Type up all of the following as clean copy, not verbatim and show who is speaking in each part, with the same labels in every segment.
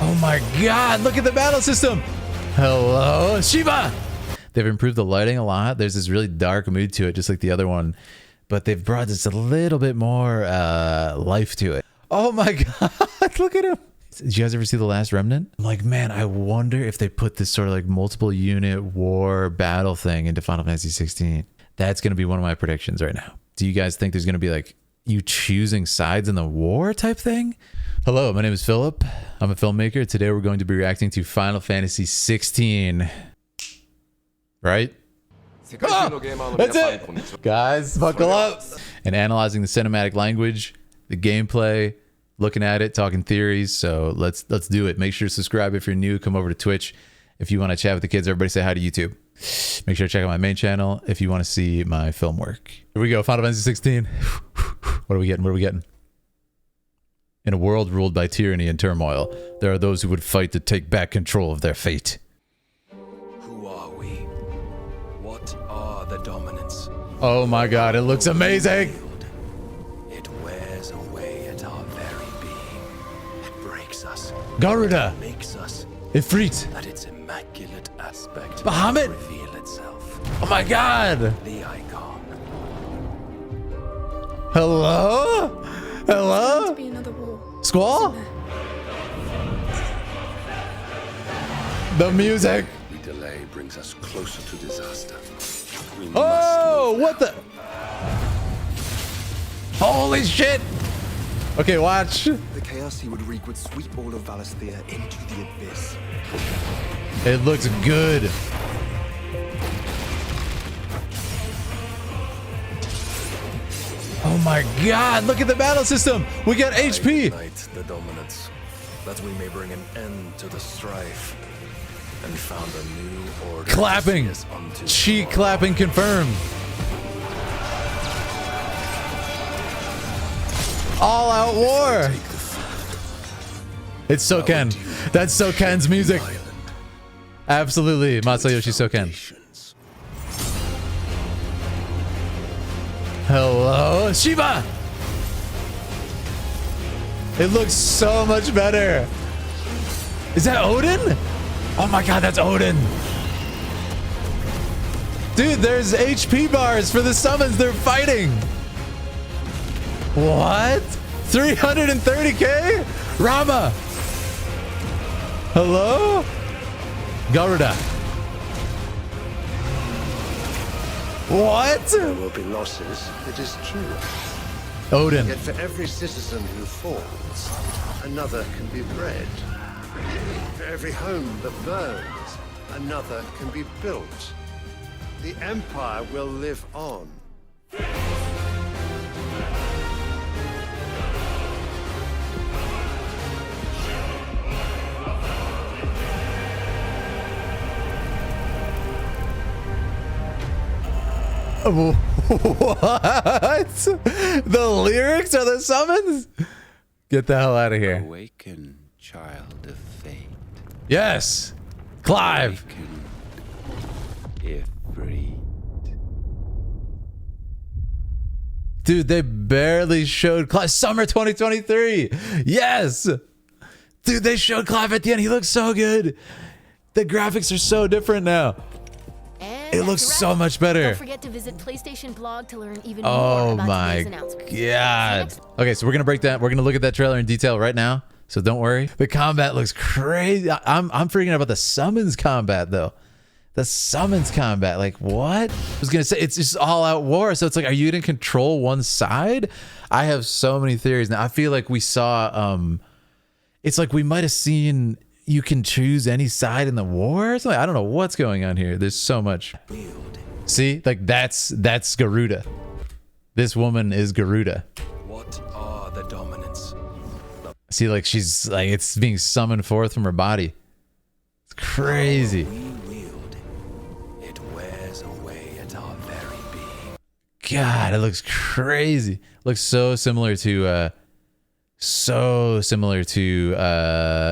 Speaker 1: Oh my god, look at the battle system. Hello, Shiva. They've improved the lighting a lot. There's this really dark mood to it, just like the other one. But they've brought just a little bit more life to it. Oh my god, look at him. Did you guys ever see The Last Remnant? I'm like, man, I wonder if they put this sort of like multiple unit war battle thing into Final Fantasy 16. That's going to be one of my predictions right now. Do you guys think there's going to be like you choosing sides in the war type thing? Hello, my name is Philip. I'm a filmmaker. Today we're going to be reacting to Final Fantasy 16. Right? Ah, that's it! Guys, buckle up! And analyzing the cinematic language, the gameplay, looking at it, talking theories. So let's do it. Make sure to subscribe if you're new. Come over to Twitch if you want to chat with the kids. Everybody say hi to YouTube. Make sure to check out my main channel if you want to see my film work. Here we go. Final Fantasy 16. What are we getting? What are we getting? In a world ruled by tyranny and turmoil, there are those who would fight to take back control of their fate.
Speaker 2: Who are we? What are the dominants?
Speaker 1: Oh my god, it looks amazing!
Speaker 2: It wears away at our very being. It breaks us.
Speaker 1: Garuda!
Speaker 2: It makes us.
Speaker 1: Ifrit!
Speaker 2: That its immaculate aspect
Speaker 1: Bahamut!
Speaker 2: reveal itself.
Speaker 1: Oh my god!
Speaker 2: The icon.
Speaker 1: Hello? Hello?
Speaker 3: To be another war.
Speaker 1: Squall? The music!
Speaker 2: The delay brings us closer to disaster. We
Speaker 1: Oh, what the? Holy shit! Okay, watch.
Speaker 4: The chaos he would wreak would sweep all of Valisthea into the abyss.
Speaker 1: It looks good. Oh my god, look at the battle system! We got HP!
Speaker 2: Ignite the dominants, that we may bring an end to the strife, and found a new order.
Speaker 1: Clapping! Cheek clapping confirmed. All out war! It's Soken. That's Soken's music. Absolutely, Masayoshi Soken. Hello, Shiva! It looks so much better. Is that Odin? Oh my god, that's Odin. Dude, there's HP bars for the summons they're fighting. What? 330k? Rama. Hello? Garuda. What?
Speaker 5: There will be losses, it is true.
Speaker 1: Odin.
Speaker 5: Yet for every citizen who falls, another can be bred. For every home that burns, another can be built. The Empire will live on.
Speaker 1: What? The lyrics are the summons? Get the hell out of here.
Speaker 2: Awaken, child of fate.
Speaker 1: Yes. Clive.
Speaker 2: Awaken, Ifrit.
Speaker 1: Dude, they barely showed Clive. Summer 2023. Yes. Dude, they showed Clive at the end. He looks so good. The graphics are so different now. It looks so much better.
Speaker 3: Don't forget to visit PlayStation blog to learn even more
Speaker 1: Oh
Speaker 3: about
Speaker 1: my
Speaker 3: today's announcements.
Speaker 1: god. Okay, so we're gonna break that. We're gonna look at that trailer in detail right now. So don't worry. The combat looks crazy. I'm freaking out about the summons combat though. The summons combat, like what? I was gonna say it's just all out war. So it's like, are you gonna control one side? I have so many theories now. I feel like we saw it's like we might have seen you can choose any side in the war or something. I don't know what's going on here. There's so much. See, like that's Garuda. This woman is Garuda.
Speaker 2: What are the dominants?
Speaker 1: See, like she's like it's being summoned forth from her body. It's crazy.
Speaker 2: We wield it. It wears away at our very being.
Speaker 1: God, it looks crazy. Looks so similar to Final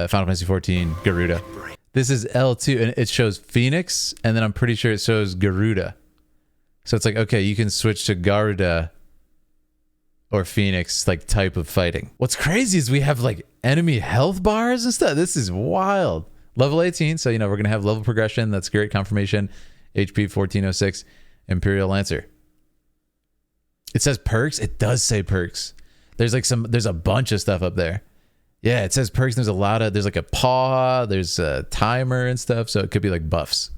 Speaker 1: Fantasy 14 Garuda. This is L2 and it shows Phoenix and then I'm pretty sure it shows Garuda. So it's like, okay, you can switch to Garuda or Phoenix like type of fighting. What's crazy is we have like enemy health bars and stuff. This is wild. Level 18, so you know we're gonna have level progression. That's great confirmation. HP 1406, Imperial Lancer. It says perks. It does say perks. There's a bunch of stuff up there. Yeah, it says perks. There's like a paw. There's a timer and stuff. So it could be like buffs.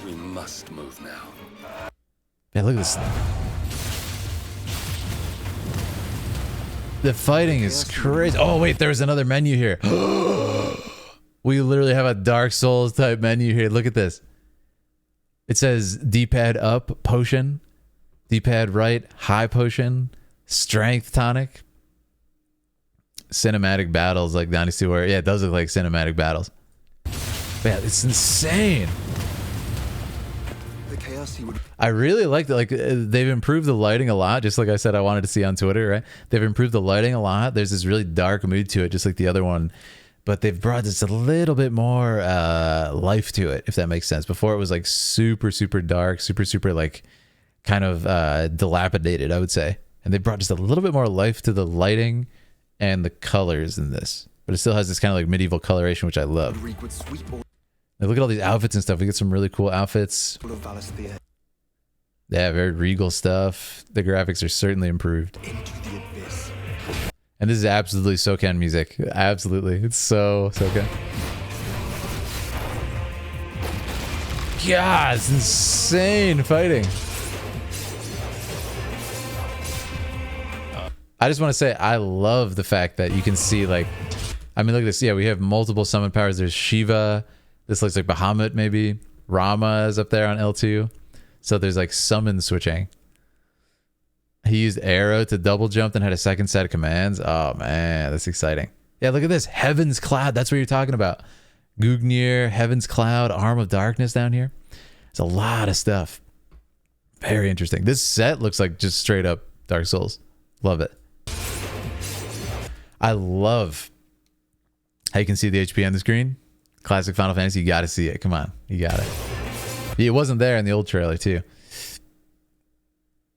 Speaker 2: We must move now.
Speaker 1: Yeah, look at this. The fighting is crazy. Oh, wait, there's another menu here. We literally have a Dark Souls type menu here. Look at this. It says D-pad up, potion. D-pad right, high potion. Strength tonic. Cinematic battles like Dynasty Warrior. Yeah, it does look like cinematic battles. Man, it's insane.
Speaker 4: The KRC would
Speaker 1: I really like that. Like they've improved the lighting a lot. Just like I said, I wanted to see on Twitter, right? They've improved the lighting a lot. There's this really dark mood to it, just like the other one. But they've brought just a little bit more life to it, if that makes sense. Before it was like super, super dark, super like kind of dilapidated, I would say. And they brought just a little bit more life to the lighting and the colors in this. But it still has this kind of like medieval coloration, which I love.
Speaker 4: would sweep all
Speaker 1: Now look at all these outfits and stuff. We get some really cool outfits.
Speaker 4: of Valisthea
Speaker 1: Yeah, very regal stuff. The graphics are certainly improved.
Speaker 4: into the abyss.
Speaker 1: And this is absolutely SoCan music. Absolutely. It's so SoCan. God, it's insane fighting. I just want to say I love the fact that you can see like, I mean, look at this. Yeah, we have multiple summon powers. There's Shiva. This looks like Bahamut maybe. Rama is up there on L2. So there's like summon switching. He used arrow to double jump and had a second set of commands. Oh man, that's exciting. Yeah, look at this. Heaven's Cloud. That's what you're talking about. Gugnir, Heaven's Cloud, Arm of Darkness down here. It's a lot of stuff. Very interesting. This set looks like just straight up Dark Souls. Love it. I love how you can see the HP on the screen. Classic Final Fantasy. You got to see it. Come on. You got it. It wasn't there in the old trailer too.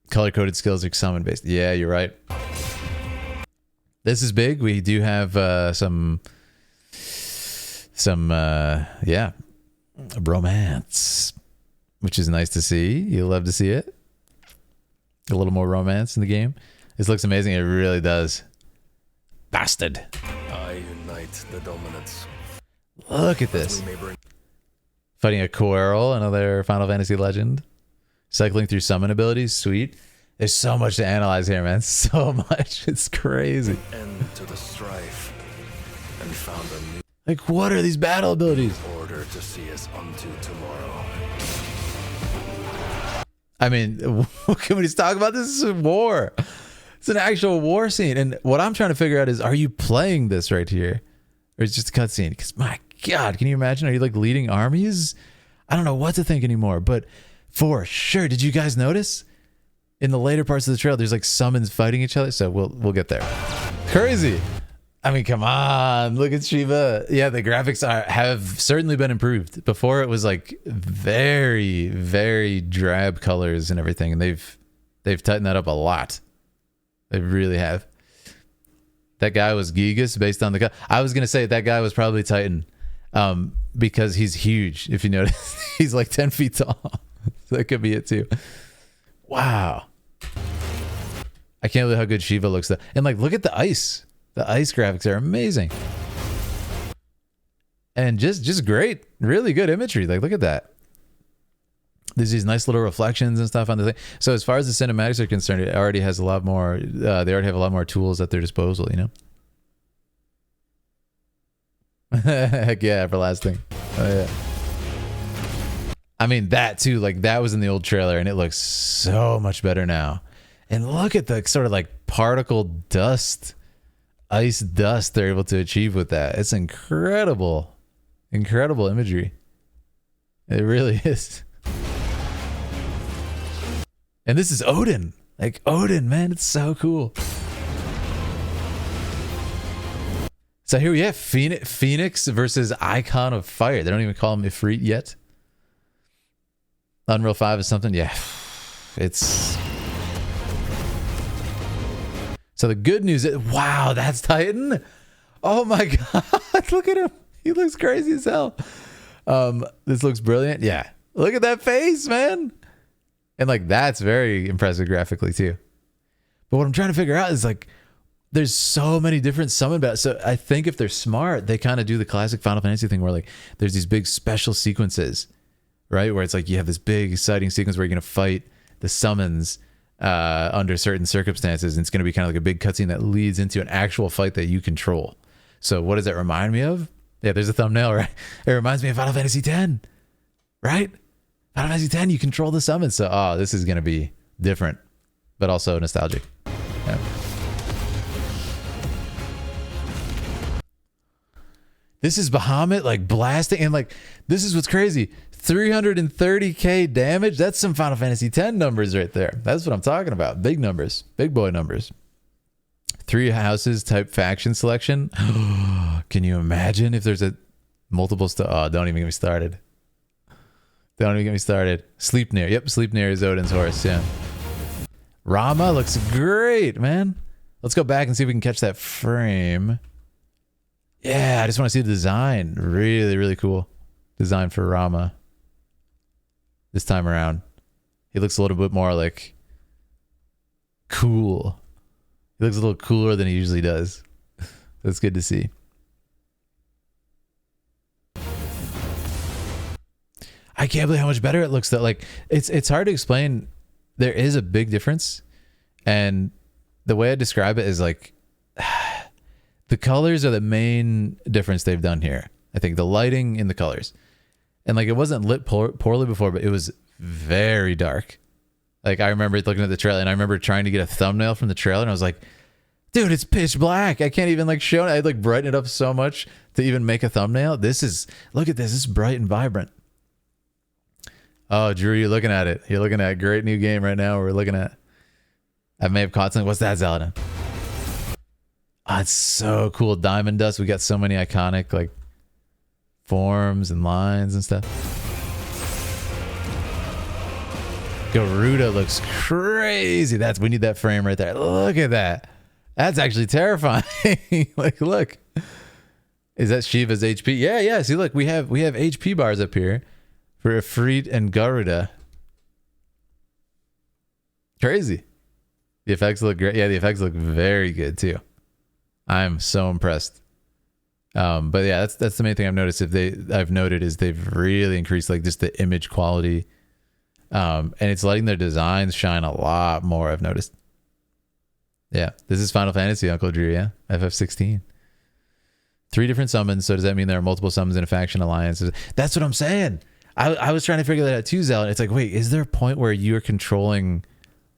Speaker 1: Color-coded skills are summon based. Yeah, you're right. This is big. We do have some romance, which is nice to see. You love to see it. A little more romance in the game. This looks amazing. It really does. Bastard.
Speaker 2: I unite the dominants.
Speaker 1: Look at this.
Speaker 2: We may bring
Speaker 1: Fighting a Coeurl, another Final Fantasy legend. Cycling through summon abilities, sweet. There's so much to analyze here, man. So much. It's crazy.
Speaker 2: end to the strife and found a new
Speaker 1: Like, what are these battle abilities?
Speaker 2: order to see us unto tomorrow.
Speaker 1: I mean, can we just talk about this? This is a war. It's an actual war scene. And what I'm trying to figure out is, are you playing this right here? Or is it just a cutscene? Because, my God, can you imagine? Are you, like, leading armies? I don't know what to think anymore. But for sure, did you guys notice? In the later parts of the trail, there's, like, summons fighting each other. So we'll get there. Crazy. I mean, come on. Look at Shiva. Yeah, the graphics have certainly been improved. Before, it was, like, very, very drab colors and everything. And they've tightened that up a lot. They really have. That guy was Gigas based on the... I was going to say that guy was probably Titan because he's huge, if you notice. He's like 10 feet tall. So that could be it too. Wow. I can't believe how good Shiva looks. And like, look at the ice. The ice graphics are amazing. And just great. Really good imagery. Like, look at that. There's these nice little reflections and stuff on the thing. So as far as the cinematics are concerned, it already has a lot more. They already have a lot more tools at their disposal, you know? Heck yeah, everlasting. Oh yeah. I mean, that too, like that was in the old trailer and it looks so much better now. And look at the sort of like particle dust, ice dust they're able to achieve with that. It's incredible. Incredible imagery. It really is. And this is Odin. Like Odin, man, it's so cool. So here we have Phoenix versus Icon of Fire. They don't even call him Ifrit yet. Unreal 5 is something, yeah. It's So the good news is, wow, that's Titan. Oh my God, look at him. He looks crazy as hell. This looks brilliant. Yeah, look at that face, man. And like, that's very impressive graphically too. But what I'm trying to figure out is like, there's so many different summon battles. So I think if they're smart, they kind of do the classic Final Fantasy thing where like there's these big special sequences, right? Where it's like you have this big exciting sequence where you're going to fight the summons under certain circumstances. And it's going to be kind of like a big cutscene that leads into an actual fight that you control. So what does that remind me of? Yeah, there's a thumbnail, right? It reminds me of Final Fantasy X, right? Final Fantasy X, you control the summons. So, oh, this is going to be different, but also nostalgic. Yeah. This is Bahamut like blasting, and like this is what's crazy. 330k damage. That's some Final Fantasy X numbers right there. That's what I'm talking about. Big numbers, big boy numbers. 3 houses type faction selection. Can you imagine if there's a multiple oh, don't even get me started. Don't even get me started. Sleipnir. Yep, Sleipnir is Odin's horse. Yeah. Rama looks great, man. Let's go back and see if we can catch that frame. Yeah, I just want to see the design. Really, really cool design for Rama this time around. He looks a little bit more like cool. He looks a little cooler than he usually does. That's good to see. I can't believe how much better it looks though. Like it's hard to explain. There is a big difference. And the way I describe it is like the colors are the main difference they've done here. I think the lighting in the colors. And like it wasn't lit poorly before, but it was very dark. Like I remember looking at the trailer and I remember trying to get a thumbnail from the trailer and I was like, dude, it's pitch black. I can't even like show it. I'd like brighten it up so much to even make a thumbnail. This is, look at this. This is bright and vibrant. Oh, Drew, you're looking at it. You're looking at a great new game right now. We're looking at, I may have caught something. What's that, Zelda? Oh, it's so cool. Diamond Dust. We got so many iconic like forms and lines and stuff. Garuda looks crazy. We need that frame right there. Look at that. That's actually terrifying. Like, look. Is that Shiva's HP? Yeah, yeah. See, look, we have HP bars up here for Ifrit and Garuda. Crazy. The effects look great. Yeah, the effects look very good too. I'm so impressed. But yeah, that's the main thing I've noticed. I've noted is they've really increased like just the image quality, and it's letting their designs shine a lot more. I've noticed. Yeah, this is Final Fantasy, Uncle Drew. Yeah, FF16. 3 different summons. So does that mean there are multiple summons in a faction alliance? That's what I'm saying. I was trying to figure that out too, Zelda. It's like, wait, is there a point where you're controlling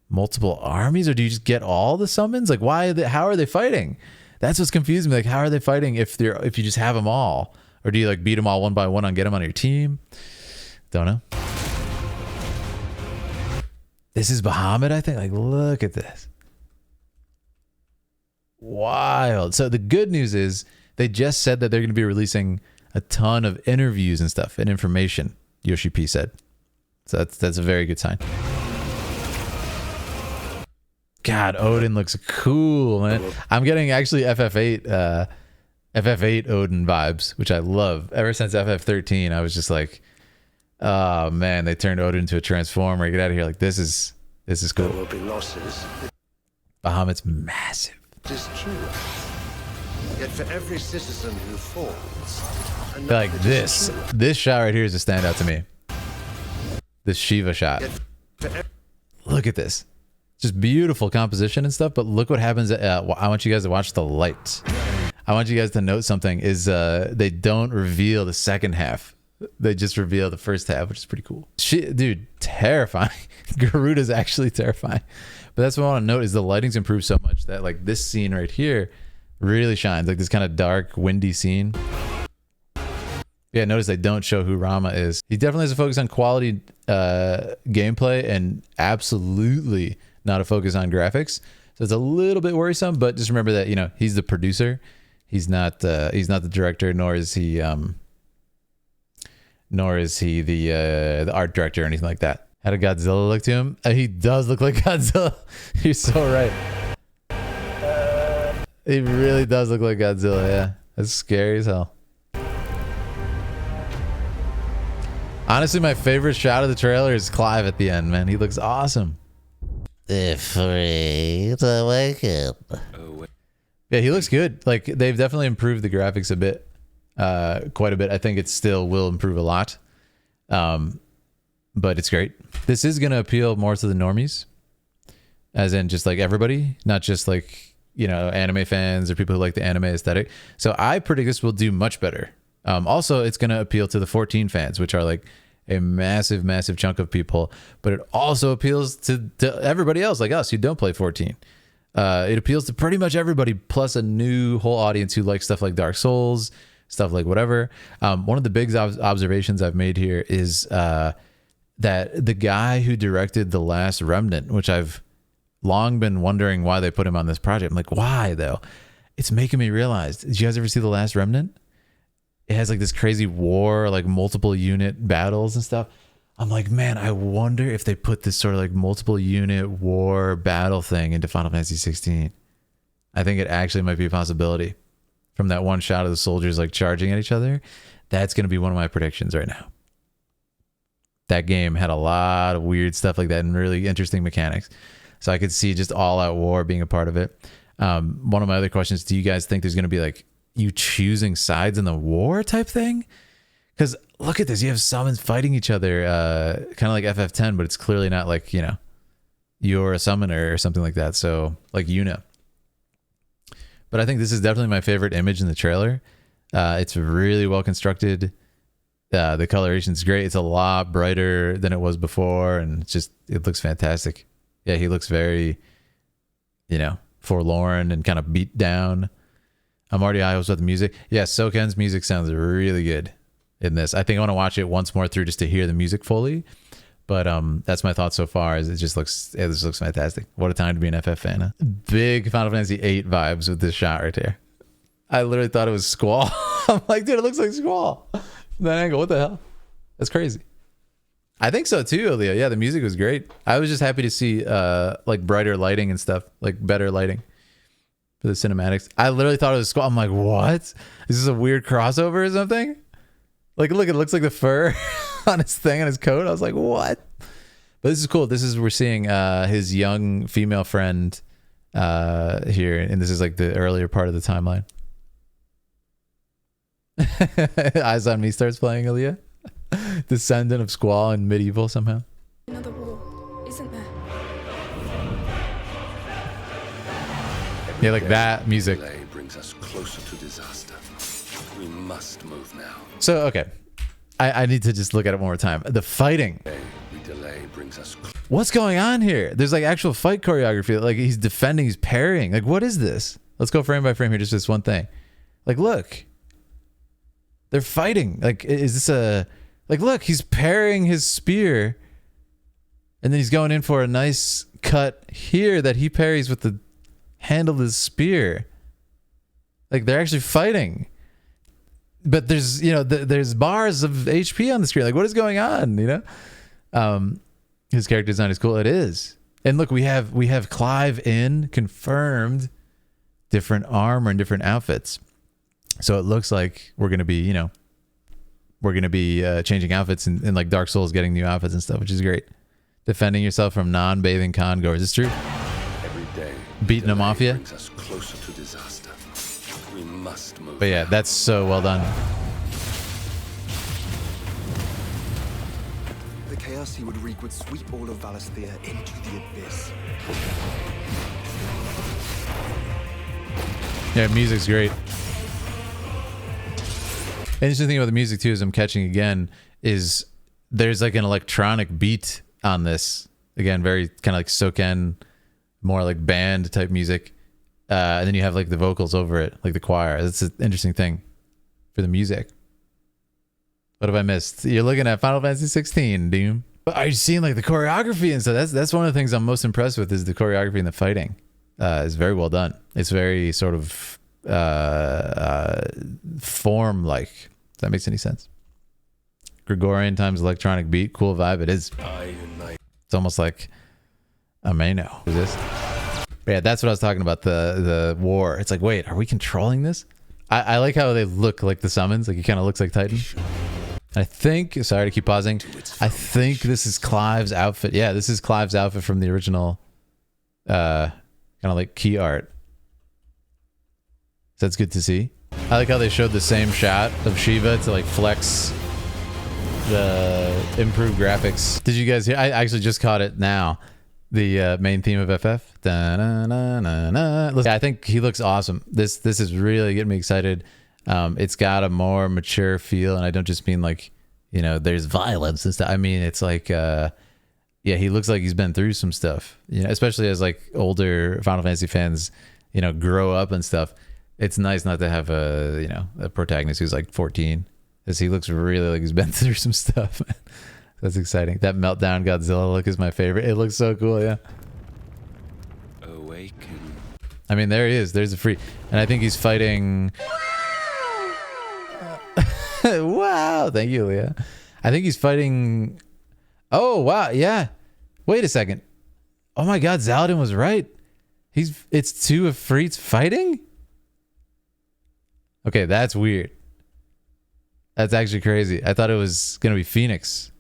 Speaker 1: multiple armies, or do you just get all the summons? Like, how are they fighting? That's what's confusing me. Like, how are they fighting if you just have them all, or do you like beat them all one by one and get them on your team? Don't know. This is Bahamut, I think. Like, look at this. Wild. So the good news is they just said that they're going to be releasing a ton of interviews and stuff and information. Yoshi P said. So that's a very good sign. God, Odin looks cool, man. I'm getting actually FF8 Odin vibes, which I love. Ever since FF13, I was just like, oh man, they turned Odin into a transformer. Get out of here. Like, this is cool.
Speaker 5: There will be losses.
Speaker 1: Bahamut's massive.
Speaker 5: It is true. Yet for every citizen who falls,
Speaker 1: I feel like this shot right here is a standout to me. This Shiva shot. Look at this. Just beautiful composition and stuff, but look what happens. I want you guys to watch the light. I want you guys to note something is they don't reveal the second half. They just reveal the first half, which is pretty cool. Dude, terrifying. Garuda's actually terrifying. But that's what I want to note is the lighting's improved so much that like this scene right here really shines. Like this kind of dark, windy scene. Yeah, notice they don't show who Rama is. He definitely has a focus on quality gameplay and absolutely not a focus on graphics. So it's a little bit worrisome, but just remember that, you know, he's the producer. He's not the director, nor is he the art director or anything like that. How did Godzilla look to him? He does look like Godzilla. You're so right. It really does look like Godzilla, yeah. That's scary as hell. Honestly, my favorite shot of the trailer is Clive at the end, man. He looks awesome. Afraid to wake up. Yeah, he looks good. Like, they've definitely improved the graphics a bit. Quite a bit. I think it still will improve a lot. But it's great. This is going to appeal more to the normies. As in just like everybody. Not just like, you know, anime fans or people who like the anime aesthetic. So I predict this will do much better. Also, it's going to appeal to the 14 fans, which are like a massive, massive chunk of people. But it also appeals to everybody else like us who don't play 14. It appeals to pretty much everybody, plus a new whole audience who likes stuff like Dark Souls, stuff like whatever. One of the big observations I've made here is that the guy who directed The Last Remnant, which I've long been wondering why they put him on this project. I'm like, why though? It's making me realize. Did you guys ever see The Last Remnant? It has like this crazy war, like multiple unit battles and stuff. I'm like, man, I wonder if they put this sort of like multiple unit war battle thing into Final Fantasy 16. I think it actually might be a possibility. From that one shot of the soldiers like charging at each other, that's going to be one of my predictions right now. That game had a lot of weird stuff like that and really interesting mechanics. So I could see just all out war being a part of it. One of my other questions, do you guys think there's going to be like you choosing sides in the war type thing? Because look at this, you have summons fighting each other, kind of like FF10, but it's clearly not like, you know, you're a summoner or something like that. So like Yuna. But I think this is definitely my favorite image in the trailer. It's really well constructed. The coloration is great. It's a lot brighter than it was before, and it looks fantastic. Yeah, he looks very, you know, forlorn and kind of beat down. I'm already high hopes about the music. Yeah, Soken's music sounds really good in this. I think I want to watch it once more through just to hear the music fully. But that's my thought so far. Is it just looks fantastic. What a time to be an FF fan. Huh? Big Final Fantasy VIII vibes with this shot right here. I literally thought it was Squall. I'm like, dude, it looks like Squall. From that angle, what the hell? That's crazy. I think so too, Aaliyah. Yeah, the music was great. I was just happy to see like brighter lighting and stuff, like better lighting for the cinematics. I literally thought it was Squall. I'm like, what? Is this a weird crossover or something? Like, look, it looks like the fur on his thing, on his coat. I was like, what? But this is cool. We're seeing his young female friend here, and this is like the earlier part of the timeline. Eyes on Me starts playing, Aaliyah. Descendant of Squall and medieval somehow.
Speaker 6: Another war, isn't there?
Speaker 1: Yeah, like that music.
Speaker 2: Delay brings us closer to disaster. We must move now.
Speaker 1: So, okay. I need to just look at it one more time. The fighting.
Speaker 2: Delay brings us
Speaker 1: What's going on here? There's like actual fight choreography. Like he's defending, he's parrying. Like, what is this? Let's go frame by frame here. Just this one thing. Like, look. They're fighting. Like, is this a... Like, look, he's parrying his spear. And then he's going in for a nice cut here that he parries with the handle of his spear. Like, they're actually fighting. But there's, you know, there's bars of HP on the screen. Like, what is going on, you know? His character design is cool. It is. And look, we have Clive in confirmed different armor and different outfits. So it looks like we're going to be, you know, changing outfits and like Dark Souls getting new outfits and stuff, which is great. Defending yourself from non-bathing con goers. It's true.
Speaker 2: every day.
Speaker 1: Beating a mafia.
Speaker 2: Brings us closer to disaster. We must move.
Speaker 1: But yeah, that's so well done.
Speaker 4: The chaos he would wreak would sweep all of Valisthea into the abyss.
Speaker 1: Yeah, music's great. Interesting thing about the music too, is I'm catching again, is there's like an electronic beat on this. Again, very kind of like Soken, more like band type music. And then you have like the vocals over it, like the choir. That's an interesting thing for the music. What have I missed? You're looking at Final Fantasy 16, Doom. But are you seeing like the choreography and stuff? That's one of the things I'm most impressed with, is the choreography and the fighting. It's very well done. It's very sort of form like. If that makes any sense. Gregorian times electronic beat, cool vibe. It is.
Speaker 2: I unite.
Speaker 1: It's almost like a Mano. Is this? But yeah, that's what I was talking about, the war. It's like, wait, are we controlling this? I like how they look like the summons. Like, he kind of looks like Titan. I think, sorry to keep pausing. I think this is Clive's outfit. Yeah, this is Clive's outfit from the original kind of like key art. So that's good to see. I like how they showed the same shot of Shiva to like flex the improved graphics. Did you guys hear? I actually just caught it now. The main theme of FF. Listen, I think he looks awesome. This is really getting me excited. It's got a more mature feel, and I don't just mean like, you know, there's violence and stuff. I mean, it's like, yeah, he looks like he's been through some stuff. You know, especially as like older Final Fantasy fans, you know, grow up and stuff. It's nice not to have a, you know, a protagonist who's like 14, because he looks really like he's been through some stuff. That's exciting. That meltdown Godzilla look is my favorite. It looks so cool, yeah.
Speaker 7: Awaken.
Speaker 1: I mean, there he is. There's a free, and I think he's fighting. Wow, thank you, Leah. I think he's fighting. Oh wow, yeah. Wait a second. Oh my God, Zaladin was right. It's two of Freets fighting. Okay, that's weird. That's actually crazy. I thought it was gonna be Phoenix.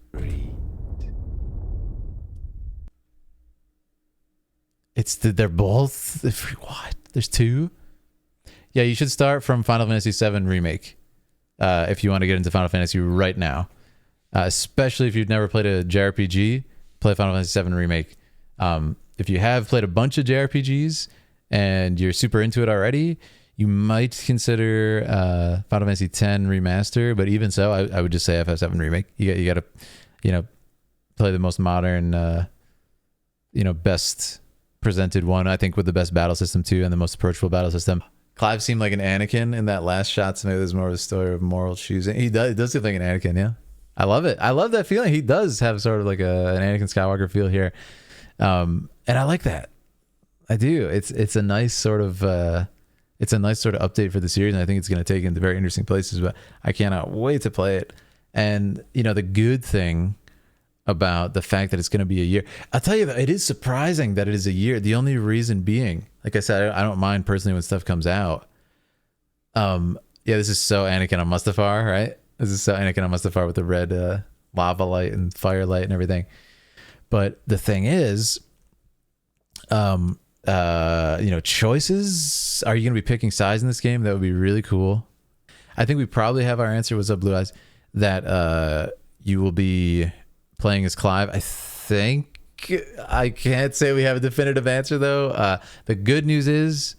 Speaker 1: They're both. What? There's two. Yeah, you should start from Final Fantasy VII Remake if you want to get into Final Fantasy right now. Especially if you've never played a JRPG, play Final Fantasy VII Remake. If you have played a bunch of JRPGs and you're super into it already, you might consider Final Fantasy X Remaster. But even so, I would just say FF7 Remake. You got to, you know, play the most modern, you know, best presented one, I think, with the best battle system too, and the most approachable battle system. Clive seemed like an Anakin in that last shot, so maybe there's more of a story of moral choosing. He does seem like an Anakin, yeah. I love it. I love that feeling. He does have sort of like an Anakin Skywalker feel here, and I like that. I do. It's a nice sort of update for the series, and I think it's going to take it into very interesting places. But I cannot wait to play it. And you know, the good thing about the fact that it's going to be a year, I'll tell you that it is surprising that it is a year. The only reason being, like I said, I don't mind personally when stuff comes out. Yeah, this is so Anakin on Mustafar, right? This is so Anakin on Mustafar with the red lava light and fire light and everything. But the thing is, you know, choices. Are you going to be picking sides in this game? That would be really cool. I think we probably have our answer. What's up, Blue Eyes? That you will be playing as Clive. I think I can't say we have a definitive answer though. The good news is,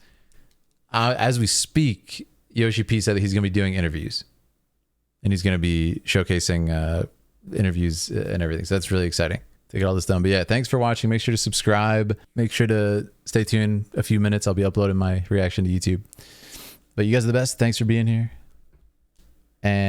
Speaker 1: as we speak, Yoshi P said that he's going to be doing interviews, and he's going to be showcasing interviews and everything. So that's really exciting to get all this done. But yeah, thanks for watching. Make sure to subscribe. Make sure to stay tuned. A few minutes, I'll be uploading my reaction to YouTube. But you guys are the best. Thanks for being here. And